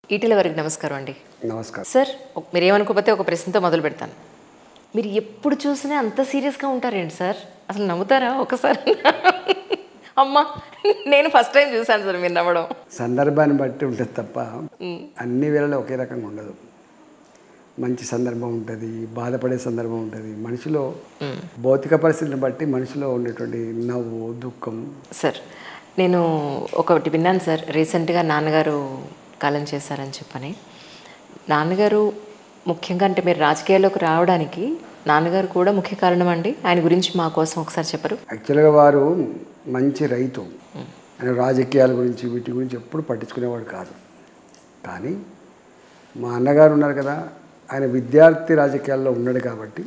ఈటెల వారికి నమస్కారం అండి. నమస్కారం. సార్ మీరేమనుకోకపోతే ఒక ప్రశ్నతో మొదలు పెడతాను. మీరు ఎప్పుడు చూసినా అంత సీరియస్‌గా ఉంటారేంటి సార్? అసలు నవ్వుతారా ఒకసారి? అమ్మా! నేను ఫస్ట్ టైమ్ చూసాను సార్ మీరు నవ్వడం. సందర్భాన్ని బట్టి ఉంటుంది తప్ప అన్ని వేళలో ఒకే రకంగా ఉండదు. మంచి సందర్భం ఉంటుంది, బాధపడే సందర్భం ఉంటుంది. మనిషిలో భౌతిక పరిస్థితిని బట్టి మనిషిలో ఉండేటువంటి నవ్వు, దుఃఖం. సార్ నేను ఒకటి విన్నాను సార్. రీసెంట్‌గా నాన్నగారు కాలం చేశారని చెప్పని. నాన్నగారు ముఖ్యంగా అంటే మీరు రాజకీయాల్లోకి రావడానికి నాన్నగారు కూడా ముఖ్య కారణం అండి. ఆయన గురించి మా కోసం ఒకసారి చెప్పరు? యాక్చువల్గా వారు మంచి రైతు. ఆయన రాజకీయాల గురించి వీటి గురించి ఎప్పుడు పట్టించుకునేవాడు కాదు. కానీ మా అన్నగారు ఉన్నారు కదా, ఆయన విద్యార్థి రాజకీయాల్లో ఉన్నాడు కాబట్టి,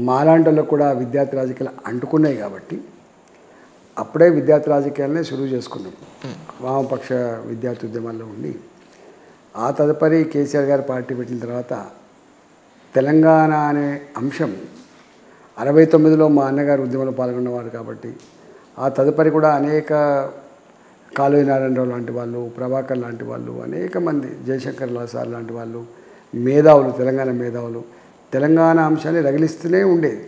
మాలాంటి వాళ్ళకు కూడా విద్యార్థి రాజకీయాలు అంటుకున్నాయి కాబట్టి అప్పుడే విద్యార్థి రాజకీయాలనే సులువు చేసుకున్నాం. వామపక్ష విద్యార్థి ఉద్యమాల్లో ఉండి ఆ తదుపరి కేసీఆర్ గారు పార్టీ పెట్టిన తర్వాత తెలంగాణ అనే అంశం 69లో మా అన్నగారు ఉద్యమంలో పాల్గొన్నవారు కాబట్టి ఆ తదుపరి కూడా అనేక కాళోజీ నారాయణరావు లాంటి వాళ్ళు, ప్రభాకర్ లాంటి వాళ్ళు, అనేక మంది, జయశంకర్ సార్ లాంటి వాళ్ళు, మేధావులు, తెలంగాణ మేధావులు తెలంగాణ అంశాన్ని రగిలిస్తూనే ఉండేది.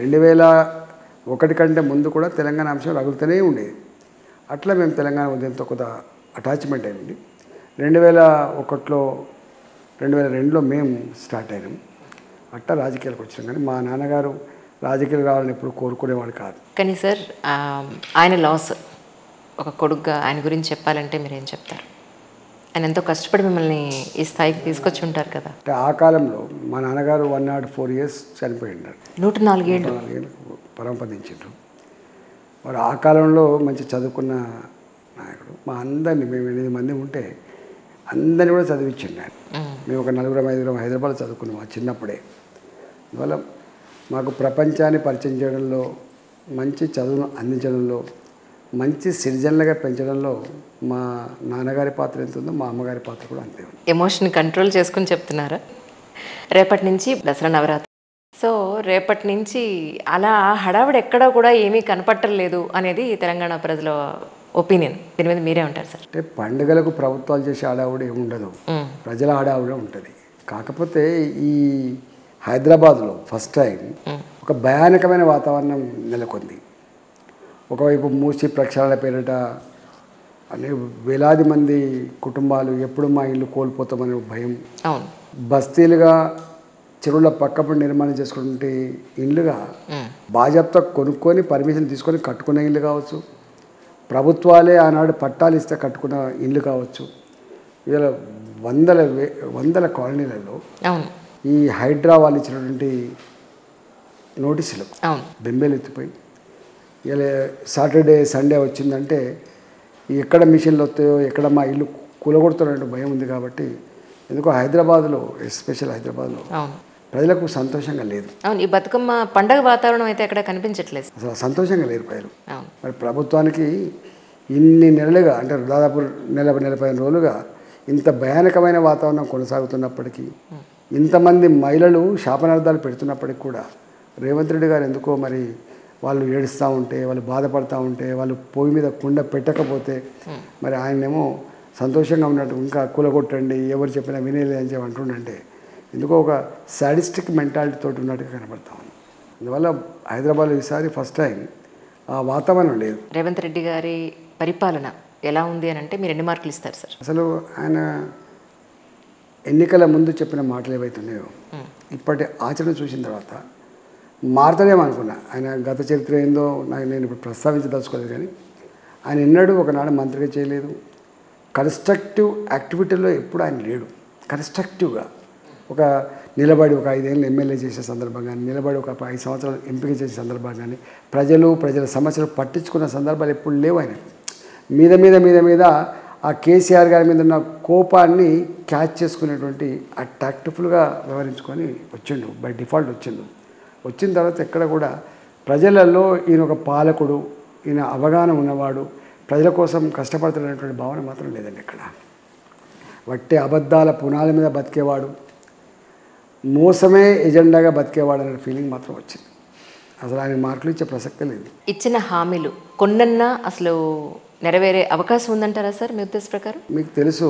2001 కంటే ముందు కూడా తెలంగాణ అంశం రగులుతూనే ఉండేది. అట్లా మేము తెలంగాణ ఉద్యమంతో కొంత అటాచ్మెంట్ అయింది. 2001లో 2002లో మేము స్టార్ట్ అయినాం. అట్లా రాజకీయాలకు వచ్చినాం. కానీ మా నాన్నగారు రాజకీయాలు రావాలని ఎప్పుడు కోరుకునేవాడు కాదు. కానీ సార్ ఆయన లాస్ ఒక కొడుకుగా ఆయన గురించి చెప్పాలంటే మీరేం చెప్తారు? ఆయన ఎంతో కష్టపడి మిమ్మల్ని ఈ స్థాయికి తీసుకొచ్చి ఉంటారు కదా. అంటే ఆ కాలంలో మా నాన్నగారు 104 ఇయర్స్ చనిపోయినారు. 104 ఏళ్ళు పరమపదించారు. వారు ఆ కాలంలో మంచి చదువుకున్న నాయకుడు. మా అందరినీ, మేము 8 మంది ఉంటే అందరినీ కూడా చదివించిండు ఆయన. మేము ఒక 4-5 హైదరాబాద్ చదువుకున్నాం ఆ చిన్నప్పుడే. అందువల్ల మాకు ప్రపంచాన్ని పరిచయం చేయడంలో, మంచి చదువును అందించడంలో, మంచి సిటిజన్లుగా పెంచడంలో మా నాన్నగారి పాత్ర ఎంత ఉందో మా అమ్మగారి పాత్ర కూడా అంతే ఉంది. ఎమోషన్ కంట్రోల్ చేసుకుని చెప్తున్నారా? రేపటి నుంచి దసరా నవరాత్రి. సో రేపటి నుంచి అలా హడావిడి ఎక్కడా కూడా ఏమీ కనపట్టలేదు అనేది తెలంగాణ ప్రజల ఒపీనియన్. దీని మీద మీరే ఉంటారు సార్? అంటే పండుగలకు ప్రభుత్వాలు చేసే హడావుడి ఏమి ఉండదు, ప్రజల హడావుడే ఉంటుంది. కాకపోతే ఈ హైదరాబాద్లో ఫస్ట్ టైం ఒక భయానకమైన వాతావరణం నెలకొంది. ఒకవైపు మూసి ప్రక్షాళన పేరిట అనే వేలాది మంది కుటుంబాలు ఎప్పుడు మా ఇల్లు కోల్పోతామనే భయం, బస్తీలుగా చెరువుల పక్కపడి నిర్మాణం చేసుకుంటే ఇల్లుగా బాజాప్తా కొనుక్కొని పర్మిషన్ తీసుకొని కట్టుకున్న ఇల్లు కావచ్చు, ప్రభుత్వాలే ఆనాడు పట్టాలు ఇస్తే కట్టుకున్న ఇల్లు కావచ్చు. ఇలా వందల కాలనీలలో ఈ హైడ్రా వాళ్ళు ఇచ్చినటువంటి నోటీసులు బెంబేలు ఎత్తిపోయి, ఇలా సాటర్డే సండే వచ్చిందంటే ఎక్కడ మిషన్లు వస్తాయో, ఎక్కడ మా ఇల్లు కూలగొడుతున్నట్టు భయం ఉంది. కాబట్టి ఎందుకో హైదరాబాద్లో, ఎస్పెషల్ హైదరాబాద్లో ప్రజలకు సంతోషంగా లేదు. అవును, ఈ బతుకమ్మ పండగ వాతావరణం అయితే ఎక్కడ కనిపించట్లేదు. అసలు సంతోషంగా లేరు ప్రజలు. మరి ప్రభుత్వానికి ఇన్ని నెలలుగా, అంటే దాదాపు 15 రోజులుగా ఇంత భయానకమైన వాతావరణం కొనసాగుతున్నప్పటికీ, ఇంతమంది మహిళలు శాపనార్థాలు పెడుతున్నప్పటికీ కూడా రేవంత్ రెడ్డి గారు ఎందుకో మరి వాళ్ళు ఏడుస్తూ ఉంటే, వాళ్ళు బాధపడుతూ ఉంటే, వాళ్ళు పొయ్యి మీద కుండ పెట్టకపోతే మరి ఆయనేమో సంతోషంగా ఉన్నట్టు, ఇంకా కూలగొట్టండి, ఎవరు చెప్పినా వినేది అని చెప్పి అంటుండంటే ఎందుకో ఒక సాడిస్టిక్ మెంటాలిటీ తోటి ఉన్నట్టుగా కనబడతా ఉంది. అందువల్ల హైదరాబాద్లో ఈసారి ఫస్ట్ టైం ఆ వాతావరణం లేదు. రేవంత్ రెడ్డి గారి పరిపాలన ఎలా ఉంది అని అంటే మీరు ఎన్ని మార్కులు ఇస్తారు సార్? అసలు ఆయన ఎన్నికల ముందు చెప్పిన మాటలు ఏవైతున్నాయో ఇప్పటి ఆచరణ చూసిన తర్వాత మారుతాడేమనుకున్నా. ఆయన గత చరిత్ర ఏందో నేను ఇప్పుడు ప్రస్తావించదలుచుకోలేదు. కానీ ఆయన ఎన్నడూ ఒకనాడు మంత్రిగా చేయలేదు. కన్స్ట్రక్టివ్ యాక్టివిటీలో ఎప్పుడు ఆయన లేడు. కన్స్ట్రక్టివ్గా ఒక నిలబడి ఒక 5 ఏళ్ళు ఎమ్మెల్యే చేసే సందర్భం కానీ, నిలబడి ఒక 5 సంవత్సరాలు ఎంపిక చేసే సందర్భం కానీ, ప్రజల సమస్యలు పట్టించుకున్న సందర్భాలు ఎప్పుడు లేవు. ఆయన మీద ఆ కేసీఆర్ గారి మీద ఉన్న కోపాన్ని క్యాచ్ చేసుకునేటువంటి ఆ టాక్టిఫుల్గా వ్యవహరించుకొని వచ్చిండు. బై డిఫాల్ట్ వచ్చిండు. వచ్చిన తర్వాత ఎక్కడ కూడా ప్రజలలో ఈయన ఒక పాలకుడు, ఈయన అవగాహన ఉన్నవాడు, ప్రజల కోసం కష్టపడుతున్నటువంటి భావన మాత్రం లేదండి. ఇక్కడ వట్టి అబద్ధాల పునాల మీద బతికేవాడు, మోసమే ఎజెండాగా బతికేవాడు అనే ఫీలింగ్ మాత్రం వచ్చింది. అసలు ఆయన మార్కులు ఇచ్చే ప్రసక్తే లేదు. ఇచ్చిన హామీలు కొన్నన్నా అసలు నెరవేరే అవకాశం ఉందంటారా సార్ మీ ఉద్దేశ ప్రకారం? మీకు తెలుసు,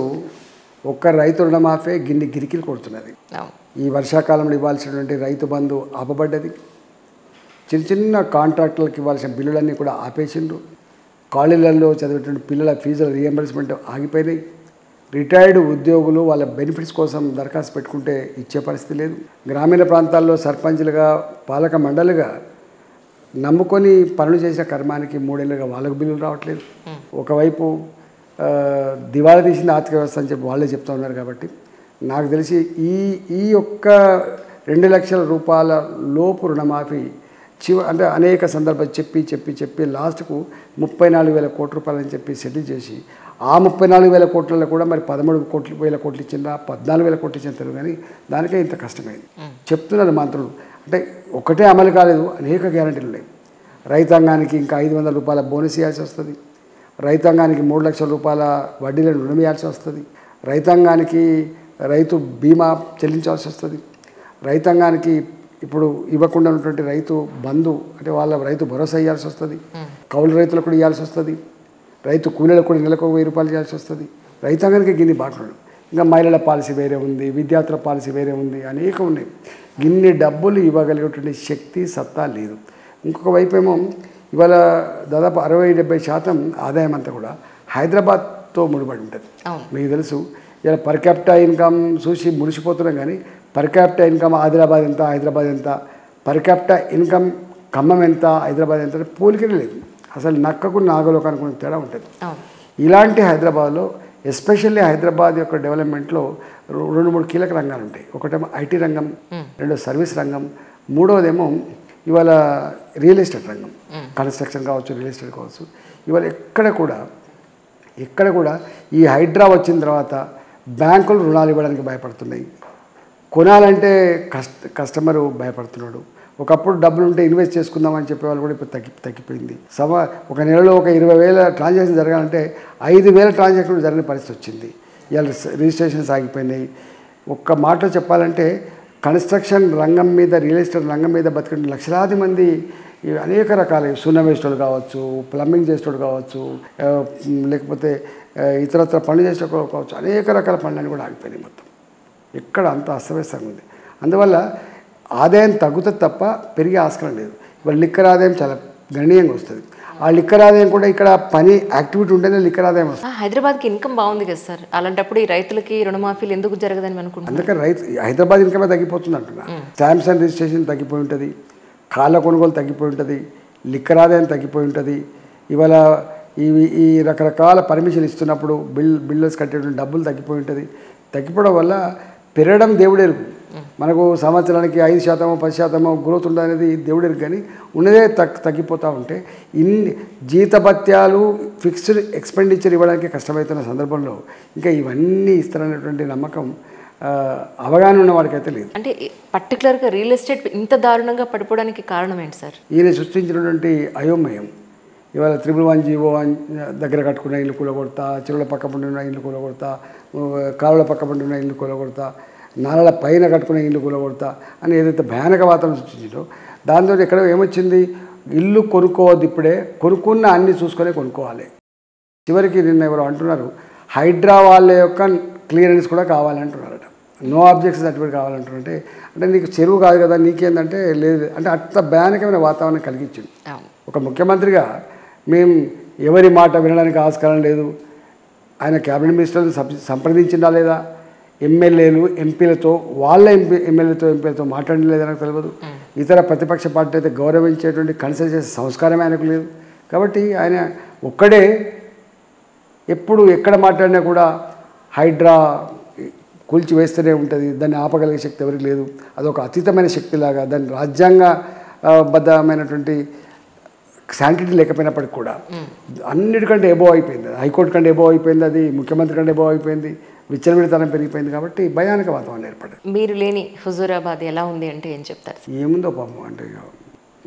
ఒక్క రైతు రుణమాఫీ గిన్ని గిరికిలు కొడుతున్నది. ఈ వర్షాకాలంలో ఇవ్వాల్సినటువంటి రైతు బంధు ఆపబడ్డది. చిన్న చిన్న కాంట్రాక్టులకు ఇవ్వాల్సిన బిల్లులన్నీ కూడా ఆపేసిండ్రు. కాలేజీలలో చదివేటువంటి పిల్లల ఫీజుల రియంబర్స్మెంట్ ఆగిపోయినాయి. రిటైర్డ్ ఉద్యోగులు వాళ్ళ బెనిఫిట్స్ కోసం దరఖాస్తు పెట్టుకుంటే ఇచ్చే పరిస్థితి లేదు. గ్రామీణ ప్రాంతాల్లో సర్పంచ్లుగా పాలక మండలిగా నమ్ముకొని పనులు చేసిన కర్మానికి 3 ఏళ్ళుగా వాళ్ళకు బిల్లులు రావట్లేదు. ఒకవైపు దివాళా తీసిన ఆర్థిక వ్యవస్థ అని చెప్పి వాళ్ళే చెప్తూ ఉన్నారు. కాబట్టి నాకు తెలిసి ఈ ఒక్క 2 లక్షల రూపాయల లోపు రుణమాఫీ అంటే అనేక సందర్భాలు చెప్పి లాస్ట్కు 34,000 కోట్ల రూపాయలు అని చెప్పి సెటిల్ చేసి ఆ 34,000 కోట్లలో కూడా మరి 13,000 కోట్లు ఇచ్చిందా 14,000 కోట్లు ఇచ్చిన తెలుగు కానీ దానికే ఇంత కష్టమైంది చెప్తున్నారు మంత్రులు. అంటే ఒకటే అమలు కాలేదు, అనేక గ్యారంటీలు ఉన్నాయి. రైతాంగానికి ఇంకా 500 రూపాయల బోనస్ ఇవ్వాల్సి వస్తుంది. రైతాంగానికి 3 లక్షల రూపాయల వడ్డీలను రుణం ఇవ్వాల్సి వస్తుంది. రైతాంగానికి రైతు బీమా చెల్లించాల్సి వస్తుంది. రైతాంగానికి ఇప్పుడు ఇవ్వకుండా ఉన్నటువంటి రైతు బంధు అంటే వాళ్ళ రైతు భరోసా ఇవ్వాల్సి వస్తుంది. కౌలు రైతులకు కూడా ఇవ్వాల్సి వస్తుంది. రైతు కూలీలకు కూడా నెలకు 1000 రూపాయలు ఇవ్వాల్సి వస్తుంది. రైతాంగానికి గిన్ని బాటలు. ఇంకా మహిళల పాలసీ వేరే ఉంది, విద్యార్థుల పాలసీ వేరే ఉంది, అనేక ఉన్నాయి. గిన్ని డబ్బులు ఇవ్వగలిగేటువంటి శక్తి సత్తా లేదు. ఇంకొక వైపు ఏమో ఇవాళ దాదాపు 60-70% ఆదాయం అంతా కూడా హైదరాబాద్తో ముడిపడి ఉంటుంది. మీకు తెలుసు ఇలా పర్ క్యాపిటా ఇన్కమ్ చూసి ముడిసిపోతున్నాం కానీ పర్ క్యాపిటా ఇన్కమ్ ఆదిలాబాద్ ఎంత, హైదరాబాద్ ఎంత, పర్ క్యాపిటా ఇన్కమ్ ఖమ్మం ఎంత, హైదరాబాద్ ఎంత పోలికనే లేదు. అసలు నక్కకు నాగలోకానికి అనుకునే తేడా ఉంటుంది. ఇలాంటి హైదరాబాద్లో ఎస్పెషల్లీ హైదరాబాద్ యొక్క డెవలప్మెంట్లో 2-3 కీలక రంగాలు ఉంటాయి. ఒకటేమో ఐటీ రంగం, రెండో సర్వీస్ రంగం, మూడవదేమో ఇవాళ రియల్ ఎస్టేట్ రంగం. కన్స్ట్రక్షన్ కావచ్చు, రియల్ ఎస్టేట్ కావచ్చు. ఇవాళ ఎక్కడ కూడా ఈ హైడ్రా వచ్చిన తర్వాత బ్యాంకులు రుణాలు ఇవ్వడానికి భయపడుతున్నాయి. కొనాలంటే కస్టమరు భయపడుతున్నాడు. ఒకప్పుడు డబ్బులు ఉంటే ఇన్వెస్ట్ చేసుకుందామని చెప్పేవాళ్ళు కూడా ఇప్పుడు తగ్గిపోయింది. ఒక నెలలో ఒక 20,000 ట్రాన్సాక్షన్ జరగాలంటే 5,000 ట్రాన్సాక్షన్లు జరిగిన పరిస్థితి వచ్చింది. ఇవాళ రిజిస్ట్రేషన్స్ ఆగిపోయినాయి. ఒక్క మాటలో చెప్పాలంటే కన్స్ట్రక్షన్ రంగం మీద, రియల్ ఎస్టేట్ రంగం మీద బతికిన లక్షలాది మంది అనేక రకాల సున్నం వేసేటోడు కావచ్చు, ప్లంబింగ్ చేసేటోడు కావచ్చు, లేకపోతే ఇతరత్ర పనులు చేసేటోడు కావచ్చు, అనేక రకాల పనులన్నీ కూడా ఆగిపోయినాయి. మొత్తం ఎక్కడ అంత అస్తవ్యస్తంగా ఉంది. అందువల్ల ఆదాయం తగ్గుతుంది తప్ప పెరిగే ఆస్కారం లేదు. ఇవాళ లిక్కర్ ఆదాయం చాలా గణనీయంగా వస్తుంది. ఆ లిక్కర్ ఆదాయం కూడా ఇక్కడ పని యాక్టివిటీ ఉంటేనే లిక్కర్ ఆదాయం వస్తుంది. హైదరాబాద్కి ఇన్కమ్ బాగుంది కదా సార్, అలాంటప్పుడు ఈ రైతులకి రుణమాఫీలు ఎందుకు జరగదని అనుకుంటున్నాను. అందుకని హైదరాబాద్ ఇన్కమే తగ్గిపోతుంది అంటున్నా. స్టాంప్స్ అండ్ రిజిస్ట్రేషన్ తగ్గిపోయి ఉంటుంది, కాళ్ళ కొనుగోలు తగ్గిపోయి ఉంటుంది, లిక్కర్ ఆదాయం తగ్గిపోయి ఉంటుంది. ఇవాళ ఈ రకరకాల పర్మిషన్ ఇస్తున్నప్పుడు బిల్డర్స్ కట్టేటువంటి డబ్బులు తగ్గిపోయి ఉంటుంది. తగ్గిపోవడం వల్ల పెరగడం దేవుడెరుగు. మనకు సంవత్సరానికి 5%, 10% గ్రోత్ ఉండదనేది దేవుడెరుగు. కానీ ఉన్నదే తగ్గిపోతూ ఉంటే ఇన్ని జీతభత్యాలు, ఫిక్స్డ్ ఎక్స్పెండిచర్ ఇవ్వడానికి కష్టమవుతున్న సందర్భంలో ఇంకా ఇవన్నీ ఇస్తారనేటువంటి నమ్మకం అవగాహన ఉన్న వాడికైతే లేదు. అంటే పర్టికులర్గా రియల్ ఎస్టేట్ ఇంత దారుణంగా పడిపోవడానికి కారణం ఏంటి సార్? ఈయన సృష్టించినటువంటి అయోమయం. ఇవాళ 111 జీవో దగ్గర కట్టుకున్న ఇల్లు కూలగొడతా, చెరువుల పక్క పండి ఉన్న ఇల్లు కూలగొడతా, కాలువల పక్క పండి ఉన్న ఇల్లు కూలగొడతా, నాలల పైన కట్టుకునే ఇల్లు కూలగొడతా అని ఏదైతే భయానక వాతావరణం సృష్టించిందో దాంతో ఎక్కడ ఏమొచ్చింది, ఇల్లు కొనుక్కోవద్దు, ఇప్పుడే కొనుక్కున్న అన్ని చూసుకొని కొనుక్కోవాలి. చివరికి నిన్న ఎవరు అంటున్నారు హైడ్రా వాళ్ళ యొక్క క్లియరెన్స్ కూడా కావాలంటున్నారట. నో ఆబ్జెక్షన్ సర్టిఫికేట్ కావాలంటున్నారంటే అంటే నీకు చెరువు కాదు కదా, నీకేందంటే లేదు అంటే అంత భయానకమైన వాతావరణం కలిగించింది. ఒక ముఖ్యమంత్రిగా మేము ఎవరి మాట వినడానికి ఆస్కారం లేదు. ఆయన క్యాబినెట్ మినిస్టర్ని సంప్రదించిందా లేదా, ఎమ్మెల్యేలు ఎంపీలతో వాళ్ళ ఎంపీలతో మాట్లాడలేదని నాకు తెలియదు. ఇతర ప్రతిపక్ష పార్టీ అయితే గౌరవించేటువంటి కన్సల్ట్ చేసే సంస్కారమే ఆయనకు లేదు. కాబట్టి ఆయన ఒక్కడే ఎప్పుడు ఎక్కడ మాట్లాడినా కూడా హైడ్రా కూల్చి వేస్తూనే ఉంటుంది. దాన్ని ఆపగలిగే శక్తి ఎవరికి లేదు. అదొక అతీతమైన శక్తిలాగా దాన్ని రాజ్యాంగబద్ధమైనటువంటి శాంటిటీ లేకపోయినప్పటికి కూడా అన్నిటికంటే ఎబోవ్ అయిపోయింది. హైకోర్టు కంటే ఎబోవ్ అయిపోయింది, అది ముఖ్యమంత్రి కంటే ఎబోవ్ అయిపోయింది. విచ్చలవిడితనం పెరిగిపోయింది. కాబట్టి భయానక వాతావరణం ఏర్పడింది. మీరు లేని హుజూరాబాద్ ఎలా ఉంది అంటే ఏం చెప్తారు? ఏముందో పాపం అంటే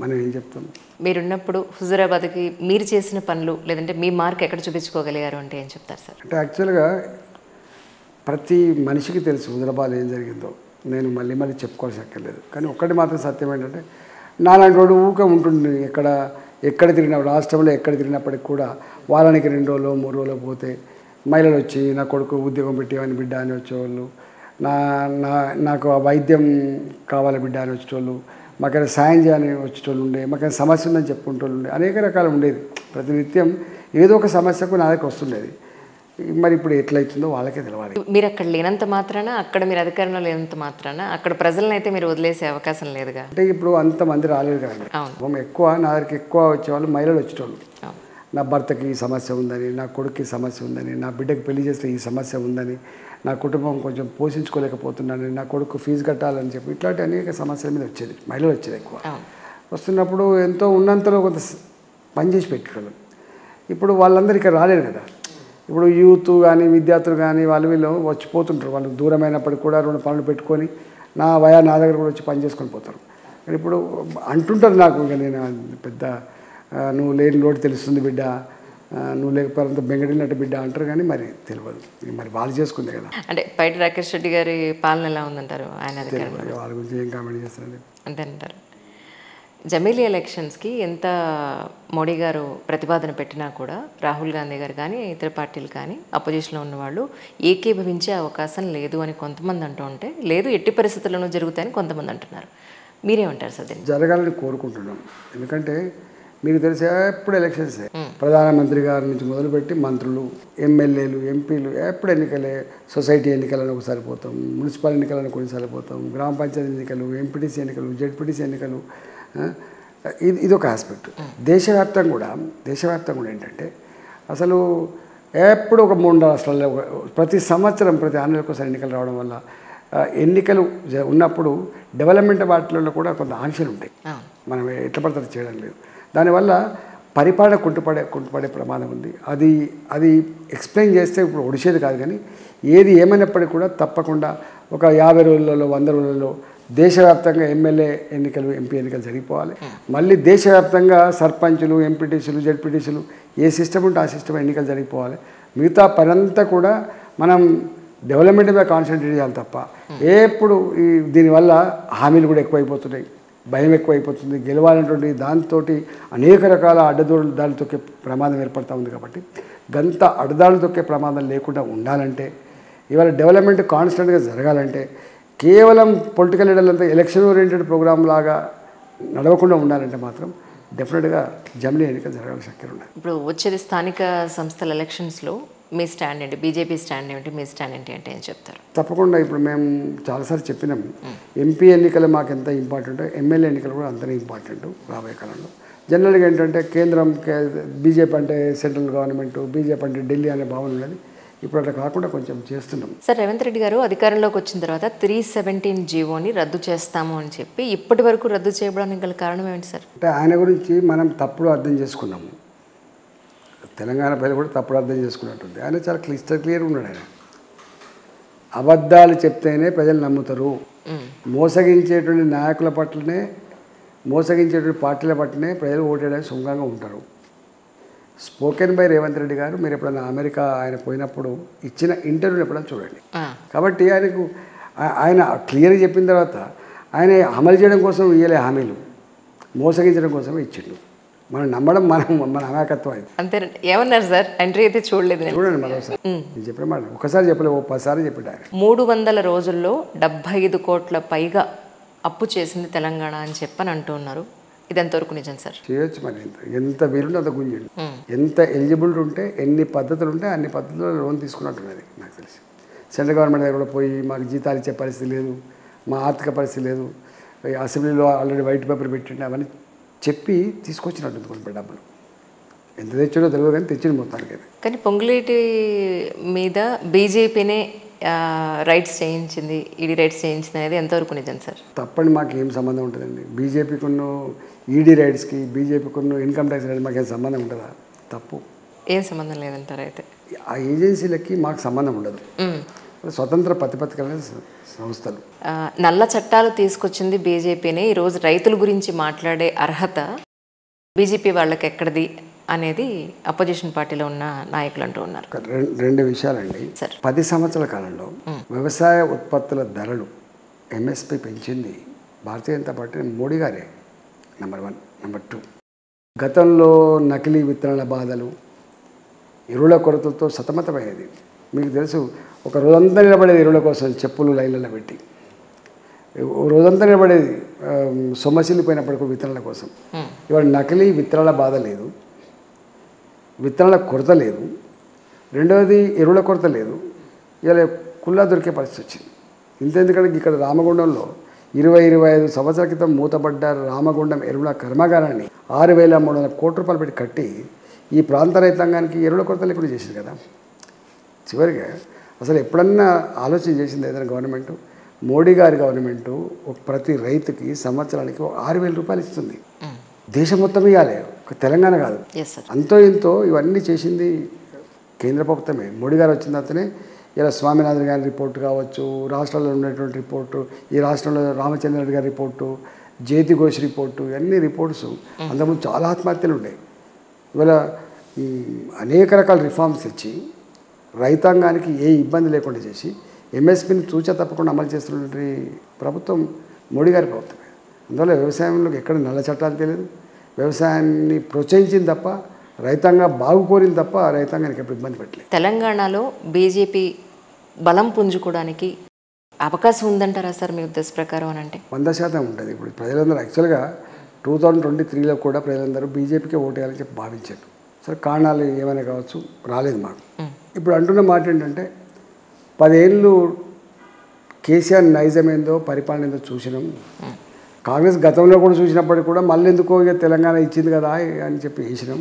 మనం ఏం చెప్తాం. మీరున్నప్పుడు హుజూరాబాద్కి మీరు చేసిన పనులు లేదంటే మీ మార్క్ ఎక్కడ చూపించుకోగలిగారు అంటే ఏం చెప్తారు సార్? అంటే యాక్చువల్గా ప్రతి మనిషికి తెలుసు హుజూరాబాద్ ఏం జరిగిందో. నేను మళ్ళీ చెప్పుకోవాల్సి అక్కర్లేదు. కానీ ఒక్కటి మాత్రం సత్యం ఏంటంటే నాలాంటి వాడు ఊకే ఉంటుంది. ఎక్కడ తిరిగిన రాష్ట్రంలో ఎక్కడ తిరిగినప్పటికి కూడా వారానికి 2 రోజులు 3 రోజులు పోతే మహిళలు వచ్చి నా కొడుకు ఉద్యోగం పెట్టేవని బిడ్డ అని వచ్చేవాళ్ళు, నా నా నాకు ఆ వైద్యం కావాలి బిడ్డ అని వచ్చేటోళ్ళు, మాకైనా సాయం చేయాలని వచ్చేటోళ్ళు ఉండే, మాకైనా సమస్య ఉందని చెప్పుకుంటోళ్ళు ఉండే, అనేక రకాలు ఉండేది. ప్రతినిత్యం ఏదో ఒక సమస్యకు నా దగ్గర వస్తుండేది. మరి ఇప్పుడు ఎట్లయితుందో వాళ్ళకే తెలవాలి. మీరు అక్కడ లేనంత మాత్రాన, అక్కడ మీరు అధికారంలో లేనంత మాత్రాన అక్కడ ప్రజలను అయితే మీరు వదిలేసే అవకాశం లేదుగా. అంటే ఇప్పుడు అంతమంది రాలేదు కదండి. ఎక్కువ నా దగ్గరికి ఎక్కువ వచ్చేవాళ్ళు మహిళలు వచ్చేటోళ్ళు. నా భర్తకి ఈ సమస్య ఉందని, నా కొడుక్కి సమస్య ఉందని, నా బిడ్డకి పెళ్లి చేస్తే ఈ సమస్య ఉందని, నా కుటుంబం కొంచెం పోషించుకోలేకపోతున్నాను, నా కొడుకు ఫీజు కట్టాలని చెప్పి ఇట్లాంటి అనేక సమస్యల మీద వచ్చేది, మహిళలు వచ్చేది ఎక్కువ. వస్తున్నప్పుడు ఎంతో ఉన్నంతలో కొంత పని చేసి పెట్టేవాళ్ళు. ఇప్పుడు వాళ్ళందరూ ఇక్కడ రాలేరు కదా. ఇప్పుడు యూత్ కానీ విద్యార్థులు కానీ వీళ్ళు వచ్చిపోతుంటారు. వాళ్ళు దూరమైనప్పటికీ కూడా 2 పనులు పెట్టుకొని నా దగ్గర కూడా వచ్చి పని చేసుకొని పోతారు. కానీ ఇప్పుడు అంటుంటారు నాకు, ఇక నేను పెద్ద నువ్వు లేని లోటు తెలుస్తుంది బిడ్డ, నువ్వు లేకపోతే బెంగడినట్టు బిడ్డ అంటారు, కానీ మరి తెలియదు. మరి వాళ్ళు చేసుకుందే కదా. అంటే బయట రాకేష్ రెడ్డి గారి పాలన ఎలా ఉందంటారు? ఆయన వాళ్ళ గురించి ఏం కామెంట్ చేస్తారండి అంతే అంటారు. జమీలీ ఎలక్షన్స్కి ఎంత మోడీ గారు ప్రతిపాదన పెట్టినా కూడా రాహుల్ గాంధీ గారు కానీ ఇతర పార్టీలు కానీ అపోజిషన్లో ఉన్నవాళ్ళు ఏకీభవించే అవకాశం లేదు అని కొంతమంది అంటూ ఉంటే, లేదు ఎట్టి పరిస్థితుల్లోనూ జరుగుతాయని కొంతమంది అంటున్నారు. మీరేమంటారు సార్? దీన్ని జరగాలని కోరుకుంటున్నాం. ఎందుకంటే మీకు తెలిసే ఎప్పుడు ఎలక్షన్సే, ప్రధానమంత్రి గారి నుంచి మొదలుపెట్టి మంత్రులు, ఎమ్మెల్యేలు, ఎంపీలు ఎప్పుడు ఎన్నికలే. సొసైటీ ఎన్నికలను ఒకసారి పోతాం, మున్సిపల్ ఎన్నికలను కొన్నిసార్లు పోతాం, గ్రామ పంచాయతీ ఎన్నికలు, ఎంపీటీసీ ఎన్నికలు, జెడ్పీటీసీ ఎన్నికలు. ఇది ఒక ఆస్పెక్ట్. దేశవ్యాప్తంగా కూడా ఏంటంటే అసలు ఎప్పుడు ఒక 3 రాష్ట్రాల్లో ప్రతి సంవత్సరం ప్రతి 6 నెలలకు ఒకసారి ఎన్నికలు రావడం వల్ల ఎన్నికలు ఉన్నప్పుడు డెవలప్మెంట్ వాటిల్లో కూడా కొంత ఆంక్షలు ఉంటాయి. మనం ఎట్లా పడితే చేయడం లేదు. దానివల్ల పరిపాలన కుంటుపడే ప్రమాదం ఉంది. అది ఎక్స్ప్లెయిన్ చేస్తే ఇప్పుడు ఒడిసేది కాదు. కానీ ఏది ఏమైనప్పటికీ కూడా తప్పకుండా ఒక 50 రోజులలో 100 రోజులలో దేశవ్యాప్తంగా ఎమ్మెల్యే ఎన్నికలు, ఎంపీ ఎన్నికలు జరిగిపోవాలి. మళ్ళీ దేశవ్యాప్తంగా సర్పంచులు, ఎంపీటీసీలు, జెడ్పీటీసీలు ఏ సిస్టమ్ ఉంటే ఆ సిస్టమ్ ఎన్నికలు జరిగిపోవాలి. మిగతా పనంతా కూడా మనం డెవలప్మెంట్ మీద కాన్సన్ట్రేట్ చేయాలి తప్ప ఎప్పుడు దీనివల్ల హామీలు కూడా ఎక్కువైపోతున్నాయి, భయం ఎక్కువైపోతుంది. గెలవాలనేటువంటి దాంతో అనేక రకాల అడ్డదారులు తొక్కే ప్రమాదం ఏర్పడుతూ ఉంది. కాబట్టి గంత అడ్డదారులు తొక్కే ప్రమాదం లేకుండా ఉండాలంటే, ఇవాళ డెవలప్మెంట్ కాన్స్టెంట్గా జరగాలంటే, కేవలం పొలిటికల్ లీడర్లంతా ఎలక్షన్ ఓరియంటెడ్ ప్రోగ్రామ్ లాగా నడవకుండా ఉండాలంటే మాత్రం డెఫినెట్గా జమిలీ ఎన్నికలు జరగాల్సిన శక్తి ఉన్నాయి. ఇప్పుడు వచ్చేది స్థానిక సంస్థల ఎలక్షన్స్లో మీ స్టాండ్ ఏంటి? బీజేపీ స్టాండ్ ఏమిటి? మీ స్టాండ్ ఏంటి అంటే ఏం చెప్తారు? తప్పకుండా ఇప్పుడు మేము చాలాసార్లు చెప్పినాం, ఎంపీ ఎన్నికలు మాకు ఎంత ఇంపార్టెంట్, ఎమ్మెల్యే ఎన్నికలు కూడా అంతనే ఇంపార్టెంట్ రాబోయే కాలంలో. జనరల్గా ఏంటంటే కేంద్రం బీజేపీ అంటే సెంట్రల్ గవర్నమెంట్, బీజేపీ అంటే ఢిల్లీ అనే భావన ఉన్నది. ఇప్పుడు అట్లా కాకుండా కొంచెం చేస్తున్నాం. సార్, రేవంత్ రెడ్డి గారు అధికారంలోకి వచ్చిన తర్వాత 317 జీవోని రద్దు చేస్తాము అని చెప్పి ఇప్పటి వరకు రద్దు చేయడానికి గల కారణం ఏమిటి సార్? అంటే ఆయన గురించి మనం తప్పుడు అర్థం చేసుకున్నాము. తెలంగాణ ప్రజలు కూడా తప్పుడు అర్థం చేసుకున్నట్టుంది. ఆయన చాలా క్లియర్గా ఉన్నాడు. ఆయన అబద్ధాలు చెప్తేనే ప్రజలు నమ్ముతారు. మోసగించేటువంటి నాయకుల పట్లనే, మోసగించేటువంటి పార్టీల పట్లనే ప్రజలు ఓటేయడానికి సుముఖంగా ఉంటారు. స్పోకెన్ బై రేవంత్ రెడ్డి గారు, మీరు ఎప్పుడైనా అమెరికా ఆయన పోయినప్పుడు ఇచ్చిన ఇంటర్వ్యూని ఎప్పుడైనా చూడండి. కాబట్టి ఆయన క్లియర్గా చెప్పిన తర్వాత ఆయన అమలు చేయడం కోసం ఇయ్యలే హామీలు, మోసగించడం కోసమే ఇచ్చిండు. మనం నమ్మడం మన అమాయకత్వం అయితే. అంతే. ఏమన్నారు సార్? ఎంట్రీ అయితే చూడలేదు. చూడండి మరోసారి. నేను చెప్పిన మాట ఒకసారి చెప్పలేదు, 10 సార్లు చెప్పాడు ఆయన. 300 రోజుల్లో 75 కోట్ల పైగా అప్పు చేసింది తెలంగాణ అని చెప్పని అంటున్నారు. ఇది ఎంతవరకు నిజం సార్? చేయొచ్చు. మరి ఎంత వీలుంటే అంత గుంజండి. ఎంత ఎలిజిబిలిటీ ఉంటే, ఎన్ని పద్ధతులు ఉంటే అన్ని పద్ధతుల్లో లోన్ తీసుకున్నట్టున్నది నాకు తెలిసి. సెంట్రల్ గవర్నమెంట్ దగ్గర కూడా పోయి మాకు జీతాలు ఇచ్చే పరిస్థితి లేదు, మా ఆర్థిక పరిస్థితి లేదు, అసెంబ్లీలో ఆల్రెడీ వైట్ పేపర్ పెట్టిండి, అవన్నీ చెప్పి తీసుకొచ్చినట్టుంది కొన్ని డబ్బులు. ఎంత తెచ్చాడో తెలియదు కానీ తెచ్చింది మొత్తానికి. కానీ పొంగులేటి మీద బీజేపీనే రైట్స్ చేయించింది, ఈడీ రైట్స్ చేయించింది అనేది ఎంతవరకు నిజం సార్? తప్పని మాకు ఏం సంబంధం ఉంటుందండి? బీజేపీకున్న ఈడీ రైట్స్కి, బీజేపీకున్న ఇన్కమ్ ట్యాక్స్ రైట్స్ మాకు ఏం సంబంధం ఉంటుందా? తప్పు. ఏం సంబంధం లేదంటారు అయితే? ఆ ఏజెన్సీలకి మాకు సంబంధం ఉండదు. స్వతంత్ర ప్రతిపత్తికమైన సంస్థలు. నల్ల చట్టాలు తీసుకొచ్చింది బీజేపీనే. ఈరోజు రైతుల గురించి మాట్లాడే అర్హత బీజేపీ వాళ్ళకి ఎక్కడిది అనేది అపోజిషన్ పార్టీలో ఉన్న నాయకులు అంటూ ఉన్నారు. 2 విషయాలండి. 10 సంవత్సరాల కాలంలో వ్యవసాయ ఉత్పత్తుల ధరలు ఎంఎస్పి పెంచింది భారతీయ జనతా పార్టీ, మోడీ గారే. నెంబర్ 1. నెంబర్ 2, గతంలో నకిలీ విత్తనాల బాధలు, ఎరువుల కొరతతో సతమతమయ్యేది. మీకు తెలుసు, ఒక రోజంతా నిలబడేది ఎరువుల కోసం, చెప్పులు లైన్లలో పెట్టి రోజంతా నిలబడేది సొమ్మసిల్లిపోయినప్పటికీ విత్తనాల కోసం. ఇవాళ నకిలీ విత్తనాల బాధ లేదు, విత్తనాల కొరత లేదు, రెండవది ఎరువుల కొరత లేదు. ఇలా కుల్లా దొరికే పరిస్థితి వచ్చింది. ఇంతెందుకంటే ఇక్కడ రామగుండంలో 20-25 సంవత్సరాల క్రితం మూతపడ్డ రామగుండం ఎరువుల కర్మాగారాన్ని 6,300 కోట్ల రూపాయలు పెట్టి కట్టి ఈ ప్రాంత రైతాంగానికి ఎరువుల కొరత లేకుండా చేసింది కదా. చివరిగా అసలు ఎప్పుడన్నా ఆలోచన చేసింది ఏదైనా గవర్నమెంటు? మోడీ గారి గవర్నమెంటు ప్రతి రైతుకి సంవత్సరానికి 6,000 రూపాయలు ఇస్తుంది. దేశం మొత్తం ఇవ్వాలి, ఒక తెలంగాణ కాదు. అంతో ఇంతో ఇవన్నీ చేసింది కేంద్ర ప్రభుత్వమే. మోడీ గారు వచ్చిన తర్వాతనే ఇలా స్వామినాథన్ గారి రిపోర్టు కావచ్చు, రాష్ట్రాల్లో ఉన్నటువంటి రిపోర్టు, ఈ రాష్ట్రంలో రామచంద్ర రెడ్డి గారి రిపోర్టు, జ్యోతి ఘోష్ రిపోర్టు, ఇవన్నీ రిపోర్ట్స్. అంతకుముందు చాలా ఆత్మహత్యలు ఉన్నాయి. ఇవాళ అనేక రకాల రిఫార్మ్స్ ఇచ్చి రైతాంగానికి ఏ ఇబ్బంది లేకుండా చేసి ఎంఎస్పీని తూచా తప్పకుండా అమలు చేస్తున్నటువంటి ప్రభుత్వం మోడీ గారి ప్రభుత్వమే. అందువల్ల వ్యవసాయంలో ఎక్కడ నల్ల చట్టాలు తెలియదు, వ్యవసాయాన్ని ప్రోత్సహించింది తప్ప, రైతాంగ బాగు కోరింది తప్ప రైతాంగానికి ఎప్పుడు ఇబ్బంది పెట్టలేదు. తెలంగాణలో బీజేపీ బలం పుంజుకోవడానికి అవకాశం ఉందంటారా సార్ మీ ఉద్దేశ ప్రకారం? అని అంటే 100% ఉంటుంది. ఇప్పుడు ప్రజలందరూ యాక్చువల్గా 2023లో కూడా ప్రజలందరూ బీజేపీకే ఓటేయాలని చెప్పి భావించారు. సరే, కారణాలు ఏమైనా కావచ్చు, రాలేదు మాకు. ఇప్పుడు అంటున్న మాట ఏంటంటే 10 ఏళ్ళు కేసీఆర్ నైజం ఏందో, పరిపాలన ఏందో చూసినాం. కాంగ్రెస్ గతంలో కూడా చూసినప్పటికీ కూడా మళ్ళీ ఎందుకో ఇక తెలంగాణ ఇచ్చింది కదా అని చెప్పి వేసినాం.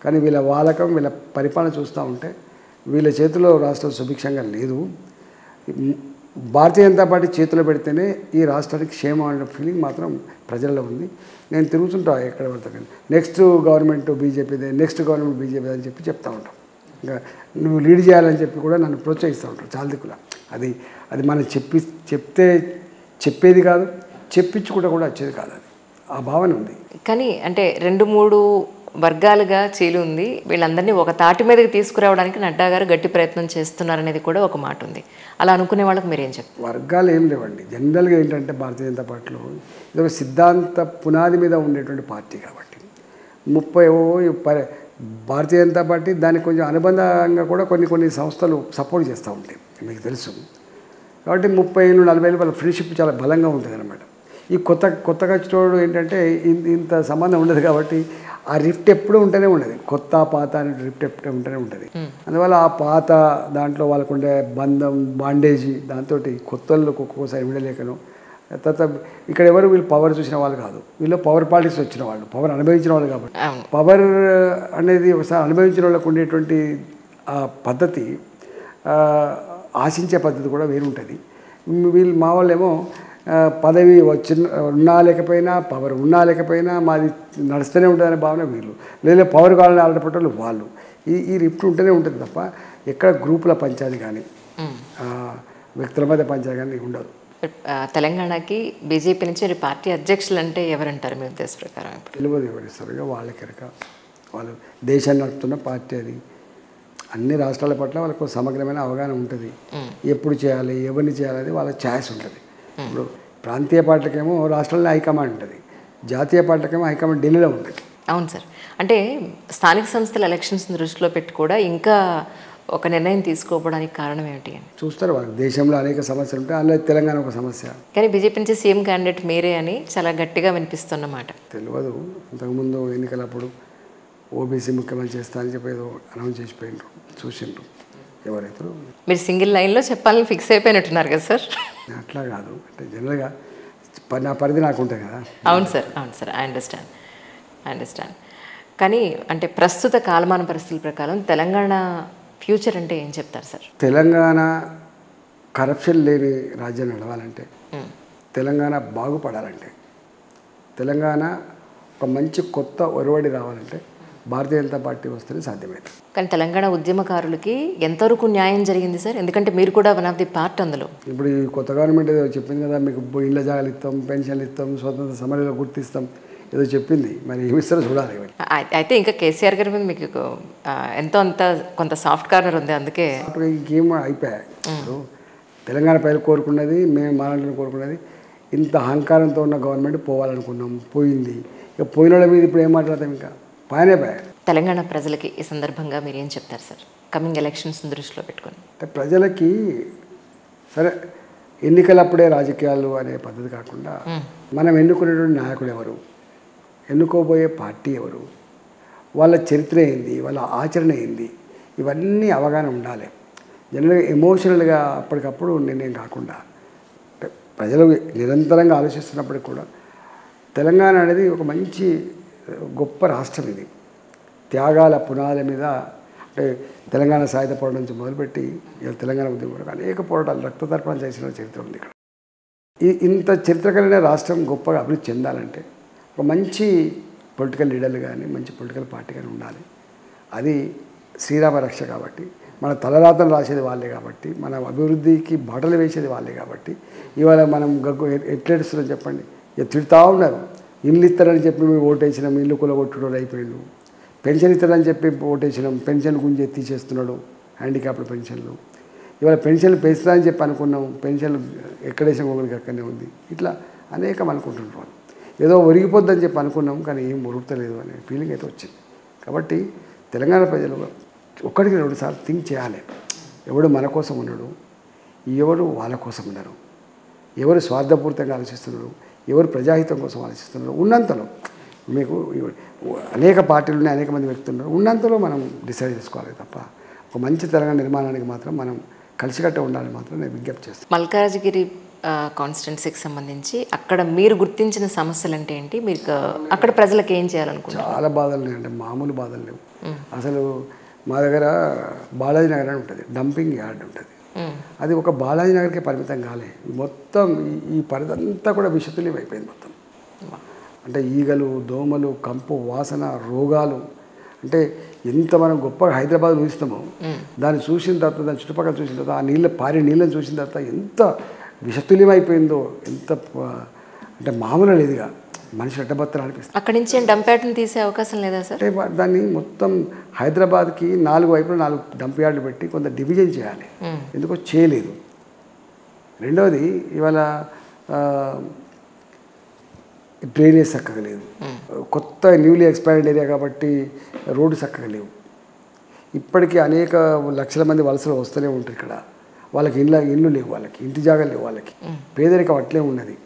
కానీ వీళ్ళ వాలకం, వీళ్ళ పరిపాలన చూస్తూ ఉంటే వీళ్ళ చేతిలో రాష్ట్రం సుభిక్షంగా లేదు. భారతీయ జనతా పార్టీ చేతిలో పెడితేనే ఈ రాష్ట్రానికి క్షేమం అనే ఫీలింగ్ మాత్రం ప్రజల్లో ఉంది. నేను తిరుగుతుంటా ఎక్కడ పడతా, కానీ నెక్స్ట్ గవర్నమెంట్ బీజేపీదే, నెక్స్ట్ గవర్నమెంట్ బీజేపీ అని చెప్పి చెప్తూ ఉంటాం. ఇంకా నువ్వు లీడ్ చేయాలని చెప్పి కూడా నన్ను ప్రోత్సహిస్తూ ఉంటారు చాలా దిక్కులా. అది మనం చెప్తే చెప్పేది కాదు, చెప్పించుకుంటూ కూడా వచ్చేది కాదు. అది ఆ భావన ఉంది. కానీ అంటే 2-3 వర్గాలుగా చీలి ఉంది. వీళ్ళందరినీ ఒక తాటి మీదకి తీసుకురావడానికి నడ్డా గారు గట్టి ప్రయత్నం చేస్తున్నారనేది కూడా ఒక మాట ఉంది. అలా అనుకునే వాళ్ళకి మీరేం చెప్తారు? వర్గాలు ఏం లేవండి. జనరల్గా ఏంటంటే భారతీయ జనతా పార్టీలో ఇది ఒక సిద్ధాంత పునాది మీద ఉండేటువంటి పార్టీ కాబట్టి 30 భారతీయ జనతా పార్టీ దానికి కొంచెం అనుబంధంగా కూడా కొన్ని సంస్థలు సపోర్ట్ చేస్తూ ఉంటాయి, మీకు తెలుసు. కాబట్టి 30 ఏళ్ళు 40 ఏళ్ళు వాళ్ళ ఫ్రెండ్షిప్ చాలా బలంగా ఉంటుంది అన్నమాట. ఈ కొత్తగా చూడడం ఏంటంటే ఇంత సంబంధం ఉండదు కాబట్టి ఆ రిఫ్ట్ ఎప్పుడూ ఉంటూనే ఉండదు. కొత్త పాత అనే రిఫ్ట్ ఎప్పుడూ ఉంటూనే ఉంటుంది. అందువల్ల ఆ పాత దాంట్లో వాళ్ళకు ఉండే బంధం, బాండేజీ, దాంతో కొత్త వాళ్ళకి ఒక్కొక్కసారి విడలేకను. తర్వాత ఇక్కడ ఎవరు వీళ్ళు పవర్ చూసిన వాళ్ళు కాదు, వీళ్ళు పవర్ పాలిటిక్స్ వచ్చిన వాళ్ళు, పవర్ అనుభవించిన వాళ్ళు. కాబట్టి పవర్ అనేది ఒకసారి అనుభవించిన వాళ్ళకు ఉండేటువంటి ఆ పద్ధతి, ఆశించే పద్ధతి కూడా వేరు ఉంటుంది. వీళ్ళు మా వాళ్ళేమో పదవి ఉన్నా లేకపోయినా, పవర్ ఉన్నా లేకపోయినా మాది నడుస్తూనే ఉంటుందనే భావన వీళ్ళు. లేదా పవర్ కావాలని ఆడపడ్డలు వాళ్ళు. ఈ రిఫ్ట్ ఉంటూనే ఉంటుంది తప్ప ఎక్కడ గ్రూపుల పంచాయతీ కానీ వ్యక్తుల మధ్య పంచాయతీ కానీ ఉండదు. తెలంగాణకి బీజేపీ నుంచి పార్టీ అధ్యక్షులు అంటే ఎవరంటారు మీ ఉద్దేశ ప్రకారం? తెలియదు ఎవరిస్తారు, ఇక వాళ్ళకెరక. వాళ్ళు దేశాన్ని నడుపుతున్న పార్టీ అది. అన్ని రాష్ట్రాల పట్ల వాళ్ళకు సమగ్రమైన అవగాహన ఉంటుంది. ఎప్పుడు చేయాలి, ఎవరిని చేయాలి వాళ్ళ ఛాయిస్ ఉంటుంది. ఇప్పుడు ప్రాంతీయ పార్టీలకేమో రాష్ట్రంలో హైకమాండ్ ఉంటుంది, జాతీయ పార్టీలకేమో హైకమాండ్ ఢిల్లీలో ఉంటుంది. అవును సార్. అంటే స్థానిక సంస్థల ఎలక్షన్స్ దృష్టిలో పెట్టి కూడా ఇంకా ఒక నిర్ణయం తీసుకోవడానికి కారణం ఏమిటి అని చూస్తారు. వాళ్ళకి దేశంలో అనేక సమస్యలు ఉంటాయి, అందులో తెలంగాణ ఒక సమస్య. కానీ బీజేపీ నుంచి సీఎం క్యాండిడేట్ మీరే అని చాలా గట్టిగా వినిపిస్తున్నమాట. తెలియదు, ఇంతకుముందు ఎన్నికలప్పుడు ఓబీసీ ముఖ్యమంత్రి చేస్తా అని చెప్పి ఏదో అనౌన్స్ చేసిపోయినారు, చూసిండ్రు ఎవరైతే. మీరు సింగిల్ లైన్లో చెప్పాలని ఫిక్స్ అయిపోయినట్టున్నారు కదా సార్? అట్లా కాదు, అంటే జనరల్గా నా పరిధి నాకు ఉంటాయి కదా. అవును సార్, అవును సార్, ఐ అండర్స్టాండ్. కానీ అంటే ప్రస్తుత కాలమాన పరిస్థితుల ప్రకారం తెలంగాణ ఫ్యూచర్ అంటే ఏం చెప్తారు సార్? తెలంగాణ కరప్షన్ లేని రాజ్యం నడవాలంటే, తెలంగాణ బాగుపడాలంటే, తెలంగాణ ఒక మంచి కొత్త ఒరవడి రావాలంటే భారతీయ జనతా పార్టీ వస్తేనే సాధ్యమైంది. కానీ తెలంగాణ ఉద్యమకారులకి ఎంతవరకు న్యాయం జరిగింది సార్? ఎందుకంటే మీరు కూడా వన్ ఆఫ్ ది పార్ట్ అందులో. ఇప్పుడు ఈ కొత్త గవర్నమెంట్ ఏదో చెప్పింది కదా, మీకు ఇళ్ళ జాగాలు ఇస్తాం, పెన్షన్లు ఇస్తాం, స్వతంత్ర సమరంలో గుర్తిస్తాం ఏదో చెప్పింది, మరి ఏమిస్తారో చూడాలి. అయితే ఇంకా కేసీఆర్ గారి మీద మీకు ఎంతో అంత కొంత సాఫ్ట్ కార్నర్ ఉంది, అందుకే ఇంకేం అయిపోయాయి. ఇప్పుడు తెలంగాణ ప్రజలు కోరుకున్నది, మేము మాట్లాడుకుని కోరుకున్నది, ఇంత అహంకారంతో ఉన్న గవర్నమెంట్ పోవాలనుకున్నాం, పోయింది. ఇక పోయిన వాళ్ళ మీద ఇప్పుడు ఏం మాట్లాడతాం, ఇంకా పైనే పోయాయి. తెలంగాణ ప్రజలకి ఈ సందర్భంగా మీరు ఏం చెప్తారు సార్, కమింగ్ ఎలక్షన్స్ దృష్టిలో పెట్టుకొని? అంటే ప్రజలకి సరే ఎన్నికలప్పుడే రాజకీయాలు అనే పద్ధతి కాకుండా మనం ఎన్నుకునేటువంటి నాయకుడు ఎవరు, ఎన్నుకోబోయే పార్టీ ఎవరు, వాళ్ళ చరిత్ర ఏంది, వాళ్ళ ఆచరణ ఏంది, ఇవన్నీ అవగాహన ఉండాలి. జనరల్గా ఎమోషనల్గా అప్పటికప్పుడు నిర్ణయం కాకుండా ప్రజలు నిరంతరంగా ఆలోచిస్తున్నప్పటికి కూడా తెలంగాణ అనేది ఒక మంచి గొప్ప రాష్ట్రం. ఇది త్యాగాల పునాదుల మీద అంటే తెలంగాణ సాయుధ పోరాటం నుంచి మొదలుపెట్టి తెలంగాణ ఉద్యమం వరకు అనేక పోరాటాలు రక్తతర్పణ చేసిన చరిత్ర ఉంది ఇక్కడ. ఇంత చరిత్ర కలిగిన రాష్ట్రం గొప్పగా అభివృద్ధి చెందాలంటే ఒక మంచి పొలిటికల్ లీడర్లు కానీ మంచి పొలిటికల్ పార్టీ కానీ ఉండాలి. అది శ్రీరామ రక్ష కాబట్టి, మన తలరాతలు రాసేది వాళ్ళే కాబట్టి, మన అభివృద్ధికి బాటలు వేసేది వాళ్ళే కాబట్టి ఇవాళ మనం ఎట్లేడుస్తున్నాం చెప్పండి. ఇక తిడుతూ ఉన్నారు, ఇల్లు ఇస్తారని చెప్పి మేము ఓటేసినాం, ఇల్లు కూలగొట్టుడు అయిపోయిండు. పెన్షన్ ఇస్తారని చెప్పి ఓటేసినాం, పెన్షన్ గుంజి తీసేస్తున్నాడు, హ్యాండిక్యాప్డ్ పెన్షన్లు. ఇవాళ పెన్షన్లు పెంచుతారని చెప్పి అనుకున్నాం, పెన్షన్లు ఎక్కడేసిన ఒకరికి అక్కడనే ఉంది. ఇట్లా అనేకం అనుకుంటున్నారు. ఏదో ఒరిగిపోద్దని చెప్పి అనుకున్నాం, కానీ ఏం ఒరుగుతలేదు అనే ఫీలింగ్ అయితే వచ్చింది. కాబట్టి తెలంగాణ ప్రజలు ఒక్కడికి 2 సార్లు థింక్ చేయాలి. ఎవడు మన కోసం ఉన్నాడు, ఎవరు వాళ్ళ కోసం ఉన్నారు, ఎవరు స్వార్థపూరితంగా ఆలోచిస్తున్నారు, ఎవరు ప్రజాహితం కోసం ఆలోచిస్తున్నారు. ఉన్నంతలో మీకు అనేక పార్టీలు ఉన్నాయి, అనేక మంది వ్యక్తులు ఉన్నారు. ఉన్నంతలో మనం డిసైడ్ చేసుకోవాలి తప్ప ఒక మంచి తెలంగాణ నిర్మాణానికి మాత్రం మనం కలిసికట్ట ఉండాలని మాత్రం నేను విజ్ఞప్తి చేస్తాను. మల్కాజ్గిరి కాన్స్టిట్యున్సీకి సంబంధించి అక్కడ మీరు గుర్తించిన సమస్యలు అంటే ఏంటి, మీకు అక్కడ ప్రజలకు ఏం చేయాలనుకుంటున్నారు? చాలా బాధలు ఉన్నాయండి, మామూలు బాధలు లేవు. అసలు మా దగ్గర బాలాజీ నగర్ అని ఉంటుంది, డంపింగ్ యార్డ్ ఉంటుంది. అది ఒక బాలాజీ నగర్కే పరిమితం కాలే, మొత్తం ఈ పరిధంతా కూడా విషతుల్యం అయిపోయింది మొత్తం. అంటే ఈగలు, దోమలు, కంపు వాసన, రోగాలు. అంటే ఎంత మనం గొప్పగా హైదరాబాద్ చూస్తామో దాన్ని చూసిన తర్వాత, దాని చుట్టుపక్కల చూసిన తర్వాత, ఆ నీళ్ళని చూసిన తర్వాత ఎంత విషతుల్యం అయిపోయిందో, ఎంత అంటే మామూలు లేదుగా, మనిషి అడ్డబత్తలు అనిపిస్తుంది. అక్కడి నుంచి డంప్యార్డ్ని తీసే అవకాశం లేదా సార్? అంటే దాన్ని మొత్తం హైదరాబాద్కి 4 వైపులు 4 డంప్ యార్డులు పెట్టి కొంత డివిజన్ చేయాలి, ఎందుకో చేయలేదు. రెండవది ఇవాళ డ్రైనేజ్ చక్కగా లేదు, కొత్త న్యూలీ ఎక్స్పాండెడ్ ఏరియా కాబట్టి రోడ్డు చక్కగా లేవు. ఇప్పటికీ అనేక లక్షల మంది వలసలు వస్తూనే ఉంటారు ఇక్కడ. వాళ్ళకి ఇళ్ళు లేవు, వాళ్ళకి ఇంటి జాగాలు లేవు, వాళ్ళకి పేదరికం అట్లే ఉన్నది.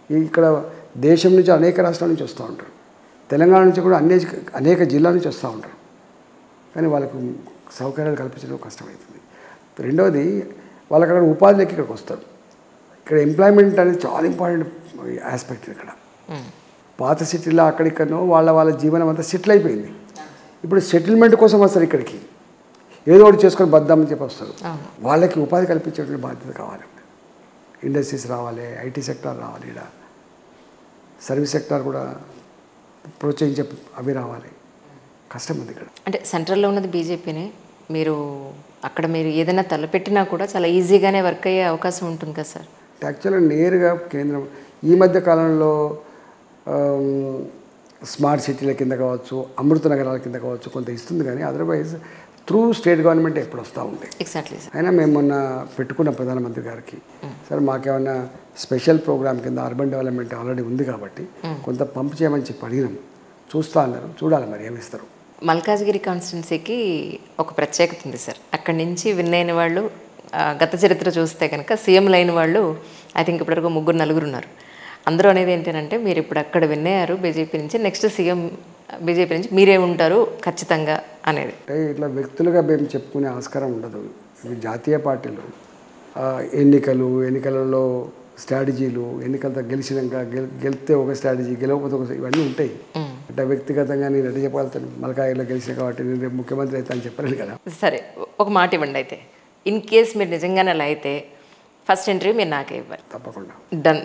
ఇక్కడ దేశం నుంచి అనేక రాష్ట్రాల నుంచి వస్తూ ఉంటారు, తెలంగాణ నుంచి కూడా అనేక జిల్లాల నుంచి వస్తూ ఉంటారు. కానీ వాళ్ళకు సౌకర్యాలు కల్పించడం కష్టమవుతుంది. రెండవది వాళ్ళకి అక్కడ ఉపాధిలోకి ఇక్కడికి వస్తారు. ఇక్కడ ఎంప్లాయ్మెంట్ అనేది చాలా ఇంపార్టెంట్ ఆస్పెక్ట్. ఇక్కడ పాత సిటీలో అక్కడిక్కడనో వాళ్ళ జీవనం అంతా సెటిల్ అయిపోయింది. ఇప్పుడు సెటిల్మెంట్ కోసం వస్తారు ఇక్కడికి, ఏదో ఒకటి చేసుకొని బద్దామని చెప్పి వస్తారు. వాళ్ళకి ఉపాధి కల్పించేటువంటి బాధ్యత కావాలి. ఇండస్ట్రీస్ రావాలి, ఐటీ సెక్టార్ రావాలి, ఇక్కడ సర్వీస్ సెక్టార్ కూడా ప్రోత్సహించే అవి రావాలి. కష్టం ఉంది ఇక్కడ. అంటే సెంట్రల్లో ఉన్నది బీజేపీనే, మీరు అక్కడ మీరు ఏదైనా తలపెట్టినా కూడా చాలా ఈజీగానే వర్క్ అయ్యే అవకాశం ఉంటుంది కదా సార్? యాక్చువల్గా నేరుగా కేంద్రం ఈ మధ్య కాలంలో స్మార్ట్ సిటీల కింద కావచ్చు, అమృత నగరాల కింద కావచ్చు కొంత ఇస్తుంది, కానీ అదర్వైజ్ త్రూ స్టేట్ గవర్నమెంట్ ఎప్పుడు వస్తూ ఉంటాయి. ఎగ్జాక్ట్లీ. అయినా మేము మొన్న పెట్టుకున్న ప్రధానమంత్రి గారికి, సార్ మాకేమన్నా స్పెషల్ ప్రోగ్రామ్ కింద అర్బన్ డెవలప్మెంట్ ఆల్రెడీ ఉంది కాబట్టి కొంత పంపు చేయమని చెప్పి అడిగినాం. చూస్తూ అన్నారు, చూడాలి మరి ఏమిస్తారు. మల్కాజ్గిరి కాన్స్టిట్యున్సీకి ఒక ప్రత్యేకత ఉంది సార్. అక్కడి నుంచి విన్ అయిన వాళ్ళు గత చరిత్ర చూస్తే కనుక సీఎంలు అయిన వాళ్ళు ఐ థింక్ ఇప్పటివరకు 3-4 ఉన్నారు. అందరూ అనేది ఏంటంటే మీరు ఇప్పుడు అక్కడ విన్ అయ్యారు బీజేపీ నుంచి, నెక్స్ట్ సీఎం బీజేపీ నుంచి మీరే ఉంటారు ఖచ్చితంగా అనేది. అంటే ఇట్లా వ్యక్తులుగా మేము చెప్పుకునే ఆస్కారం ఉండదు. ఇవి జాతీయ పార్టీలు, ఎన్నికలలో స్ట్రాటజీలు, ఎన్నికలతో గెలిచినాక గెలిస్తే ఒక స్ట్రాటజీ, గెలవకపోతే ఒక, ఇవన్నీ ఉంటాయి. అంటే వ్యక్తిగతంగా నేను ఎట్లా చెప్పగలుగుతాను, మల్కాజ్గిరిలో గెలిచిన కాబట్టి నేను రేపు ముఖ్యమంత్రి అయితే అని చెప్పలేను కదా. సరే ఒక మాట ఇవ్వండి అయితే, ఇన్ కేస్ మీరు నిజంగానే అలా అయితే ఫస్ట్ ఇంటర్వ్యూ మీరు నాకే ఇవ్వాలి. తప్పకుండా. డన్.